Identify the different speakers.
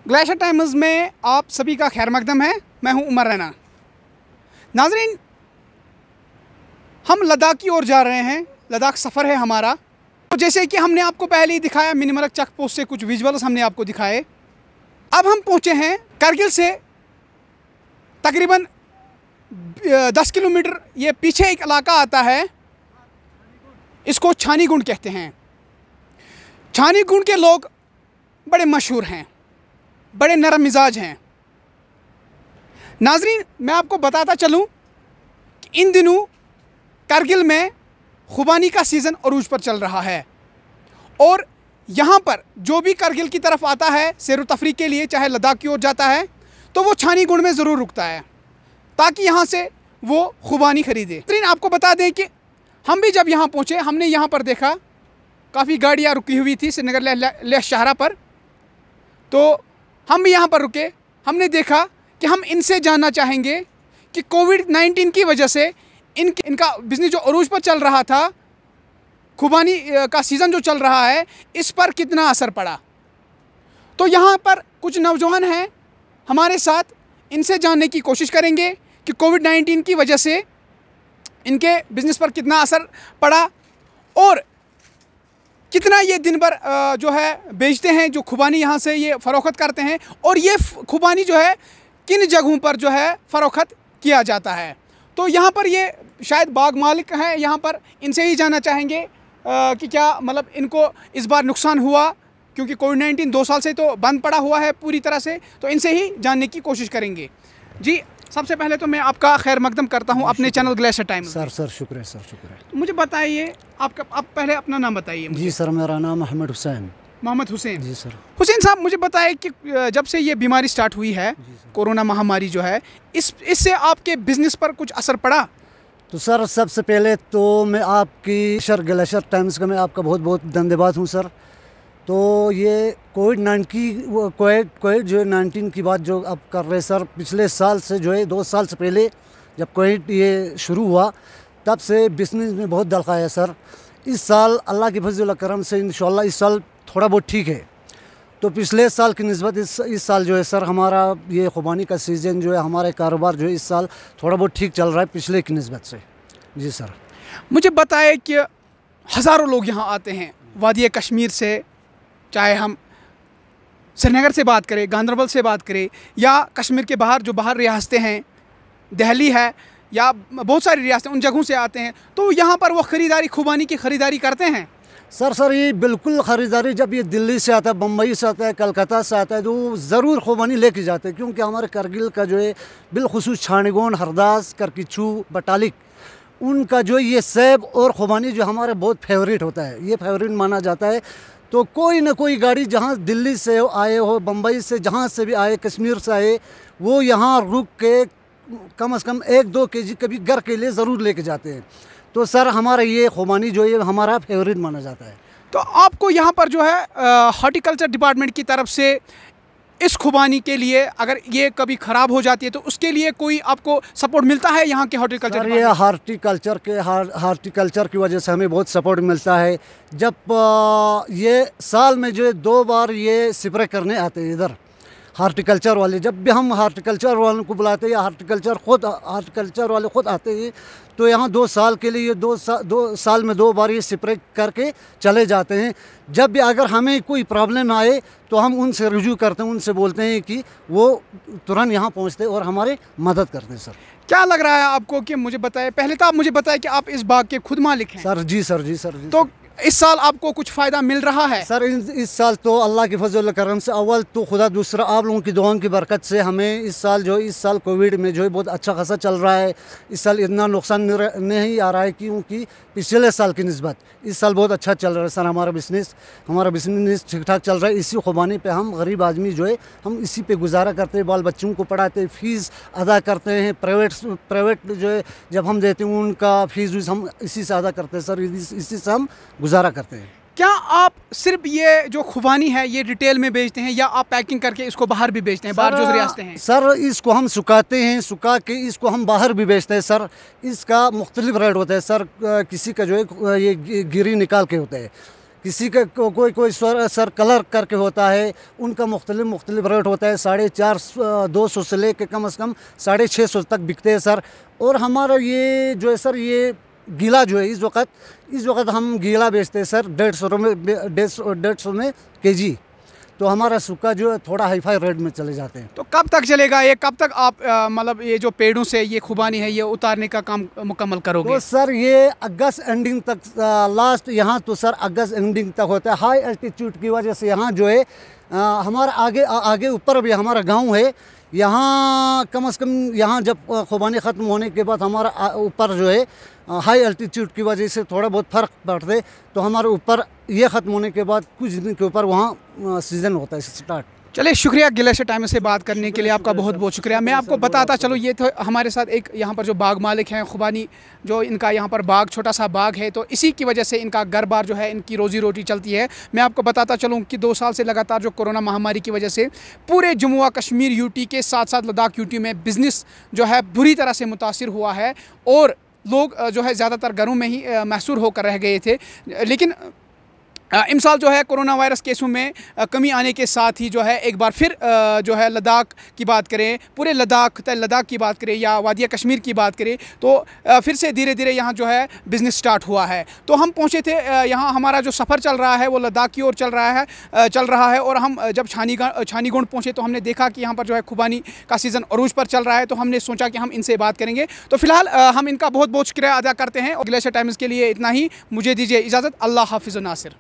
Speaker 1: Glacier times में आप सभी का खैर मकदम है। मैं हूं उमर रैना। नाजरीन, हम लद्दाख की ओर जा रहे हैं। लद्दाख सफ़र है हमारा। तो जैसे कि हमने आपको पहले ही दिखाया, मिनीमलक चेक पोस्ट से कुछ विजुअल्स हमने आपको दिखाए। अब हम पहुंचे हैं कारगिल से तकरीबन 10 किलोमीटर ये पीछे एक इलाका आता है, इसको छानीगुंड कहते हैं। छानीगुंड के लोग बड़े मशहूर हैं, बड़े नरम मिजाज हैं। नाजरीन, मैं आपको बताता चलूं कि इन दिनों कारगिल में खुबानी का सीज़न अरूज पर चल रहा है और यहाँ पर जो भी कारगिल की तरफ आता है सैर व तफरीह के लिए, चाहे लद्दाख की ओर जाता है, तो वो छानीगुंड में ज़रूर रुकता है ताकि यहाँ से वो खुबानी ख़रीदे। नाजरीन, आपको बता दें कि हम भी जब यहाँ पहुँचे, हमने यहाँ पर देखा काफ़ी गाड़ियाँ रुकी हुई थी श्रीनगर लेह शाहरा पर। तो हम भी यहाँ पर रुके। हमने देखा कि हम इनसे जानना चाहेंगे कि कोविड-19 की वजह से इनका बिज़नेस जो अरूज पर चल रहा था, खुबानी का सीज़न जो चल रहा है, इस पर कितना असर पड़ा। तो यहाँ पर कुछ नौजवान हैं हमारे साथ, इनसे जानने की कोशिश करेंगे कि कोविड-19 की वजह से इनके बिज़नेस पर कितना असर पड़ा और कितना ये दिन भर जो है बेचते हैं, जो खुबानी यहाँ से ये फ़रोख्त करते हैं, और ये खुबानी जो है किन जगहों पर जो है फ़रोख्त किया जाता है। तो यहाँ पर ये शायद बाग मालिक हैं यहाँ पर, इनसे ही जानना चाहेंगे कि क्या मतलब इनको इस बार नुकसान हुआ, क्योंकि कोविड-19 2 साल से तो बंद पड़ा हुआ है पूरी तरह से। तो इनसे ही जानने की कोशिश करेंगे। जी, सबसे पहले तो मैं आपका खैर मकदम करता हूँ अपने चैनल ग्लेशियर टाइम्स।
Speaker 2: सर शुक्र है सर, शुक्र है।
Speaker 1: मुझे बताइए, आप पहले अपना नाम बताइए मुझे।
Speaker 2: जी सर, मेरा नाम मोहम्मद हुसैन। जी सर।
Speaker 1: हुसैन साहब, मुझे बताएं कि जब से ये बीमारी स्टार्ट हुई है, कोरोना महामारी जो है, इससे आपके बिज़नेस पर कुछ असर पड़ा?
Speaker 2: तो सर, सबसे पहले तो मैं आपकी ग्लेशियर टाइम्स का मैं आपका बहुत बहुत धन्यवाद हूँ सर। तो ये कोविड-19 की बात जो आप कर रहे सर, पिछले साल से जो है 2 साल से पहले जब कोविड ये शुरू हुआ, तब से बिज़नेस में बहुत दलका है सर। इस साल अल्लाह के फजल करम से इंशाल्लाह इस साल थोड़ा बहुत ठीक है। तो पिछले साल की निस्बत इस साल जो है सर, हमारा ये खुबानी का सीज़न जो है, हमारे कारोबार जो है इस साल थोड़ा बहुत ठीक चल रहा है पिछले की निस्बत से। जी सर।
Speaker 1: मुझे बताएं कि हज़ारों लोग यहाँ आते हैं वादी कश्मीर से, चाहे हम श्रीनगर से बात करें, गांदरबल से बात करें, या कश्मीर के बाहर जो बाहर रियासतें हैं, दिल्ली है या बहुत सारी रियासतें, उन जगहों से आते हैं। तो यहाँ पर वो ख़रीदारी, खुबानी की ख़रीदारी करते हैं?
Speaker 2: सर ये बिल्कुल ख़रीदारी, जब ये दिल्ली से आता है, बम्बई से आता है, कलकत्ता से आता है, तो ज़रूर खुबानी लेके जाते हैं। क्योंकि हमारे कारगिल का जो है बिलखुसूस छानीगुंड, हरदास, करकिचू, बटालिक, उनका जो ये सेब और खुबानी जो हमारे बहुत फेवरेट होता है, ये फेवरेट माना जाता है। तो कोई ना कोई गाड़ी जहाँ दिल्ली से आए हो, बम्बई से, जहाँ से भी आए, कश्मीर से आए, वो यहाँ रुक के कम से कम 1-2 केजी कभी घर के लिए ज़रूर लेके जाते हैं। तो सर, हमारा ये खुबानी जो है हमारा फेवरेट माना जाता है।
Speaker 1: तो आपको यहाँ पर जो है हॉर्टिकल्चर डिपार्टमेंट की तरफ से इस खुबानी के लिए अगर ये कभी ख़राब हो जाती है तो उसके लिए कोई आपको सपोर्ट मिलता है यहाँ के हॉर्टिकल्चर?
Speaker 2: ये हार्टिकल्चर की वजह से हमें बहुत सपोर्ट मिलता है। जब ये साल में जो है 2 बार ये स्प्रे करने आते हैं इधर हार्टिकल्चर वाले। जब भी हम हार्टिकल्चर वालों को बुलाते हैं या हार्टिकल्चर वाले खुद आते हैं, तो यहाँ 2 साल के लिए 2 साल में 2 बार ये स्प्रे करके चले जाते हैं। जब भी अगर हमें कोई प्रॉब्लम आए तो हम उनसे रुजू करते हैं, उनसे बोलते हैं कि वो तुरंत यहाँ पहुँचते और हमारी मदद करते हैं। सर,
Speaker 1: क्या लग रहा है आपको कि मुझे बताएं, पहले तो आप मुझे बताएं कि आप इस बाग के खुद मालिक हैं?
Speaker 2: सर जी सर।
Speaker 1: तो इस साल आपको कुछ फ़ायदा मिल रहा है?
Speaker 2: सर, इस साल तो अल्लाह के फजल करम से अव्वल तो खुदा, दूसरा आप लोगों की दुआओं की बरकत से हमें इस साल कोविड में जो है बहुत अच्छा खासा चल रहा है। इस साल इतना नुकसान नहीं आ रहा है, क्योंकि पिछले साल की निस्बत इस साल बहुत अच्छा चल रहा है सर। हमारा बिज़नेस ठीक ठाक चल रहा है। इसी खुबानी पे हम गरीब आदमी जो है, हम इसी पे गुजारा करते हैं, बाल बच्चों को पढ़ाते हैं, फ़ीस अदा करते हैं। प्राइवेट जो है जब हम देते हैं उनका फ़ीस हम इसी से अदा करते हैं सर। इसी से हम गुजारा करते हैं।
Speaker 1: क्या आप सिर्फ ये जो खुबानी है ये रिटेल में बेचते हैं या आप पैकिंग करके इसको बाहर भी बेचते हैं, बाहर जो रियासतें हैं?
Speaker 2: सर, इसको हम सुखाते हैं, सुखा के इसको हम बाहर भी बेचते हैं सर। इसका मुख्तलिफ रेट होता है सर। किसी का जो है ये गिरी निकाल के होता है, किसी का कोई सर कलर करके होता है, उनका मुख्तलिफ रेट होता है। 450 से लेके कम से कम 650 तक बिकते हैं सर। और हमारा ये जो है सर, ये गीला जो है इस वक्त हम गीला बेचते हैं सर 150 में केजी। तो हमारा सूखा जो है थोड़ा हाईफाई रेट में चले जाते हैं।
Speaker 1: तो कब तक चलेगा ये? कब तक आप मतलब ये जो पेड़ों से ये खुबानी है ये उतारने का काम मुकम्मल करोगे?
Speaker 2: तो सर ये अगस्त एंडिंग तक, लास्ट यहाँ तो सर अगस्त एंडिंग तक होता है। हाई एल्टीट्यूड की वजह से यहाँ जो है हमारा आगे ऊपर भी हमारा गांव है। यहाँ कम से कम यहाँ जब खुबानी ख़त्म होने के बाद हमारा ऊपर जो है हाई एल्टीट्यूड की वजह से थोड़ा बहुत फ़र्क पड़ते, तो हमारे ऊपर ये ख़त्म होने के बाद कुछ दिन के ऊपर वहाँ सीज़न होता है स्टार्ट।
Speaker 1: चलिए, शुक्रिया ग्लेशियर टाइम्स से बात करने के लिए आपका बहुत बहुत शुक्रिया। मैं आपको बताता चलो, ये तो हमारे साथ एक यहाँ पर जो बाग मालिक हैं खुबानी, जो इनका यहाँ पर बाग छोटा सा बाग है, तो इसी की वजह से इनका घर बार जो है, इनकी रोज़ी रोटी चलती है। मैं आपको बताता चलूँ कि 2 साल से लगातार जो कोरोना महामारी की वजह से पूरे जम्मू व कश्मीर यूटी के साथ साथ लद्दाख यूटी में बिज़नेस जो है बुरी तरह से मुतासिर हुआ है और लोग जो है ज़्यादातर घरों में ही महसूर होकर रह गए थे। लेकिन इस साल जो है कोरोना वायरस केसों में कमी आने के साथ ही जो है एक बार फिर जो है लद्दाख की बात करें, पूरे लद्दाख की बात करें या वादिया कश्मीर की बात करें, तो फिर से धीरे धीरे यहाँ जो है बिज़नेस स्टार्ट हुआ है। तो हम पहुँचे थे यहाँ, हमारा जो सफ़र चल रहा है वो लद्दाख की ओर चल रहा है। और हम जब छानीगुंड पहुँचे तो हमने देखा कि यहाँ पर जो है खुबानी का सीज़न अरूज पर चल रहा है। तो हमने सोचा कि हम इनसे बात करेंगे। तो फिलहाल हम इनका बहुत बहुत शुक्रिया अदा करते हैं। ग्लेशियर टाइम्स के लिए इतना ही, मुझे दीजिए इजाज़त। अल्लाह हाफिज़ नासिर।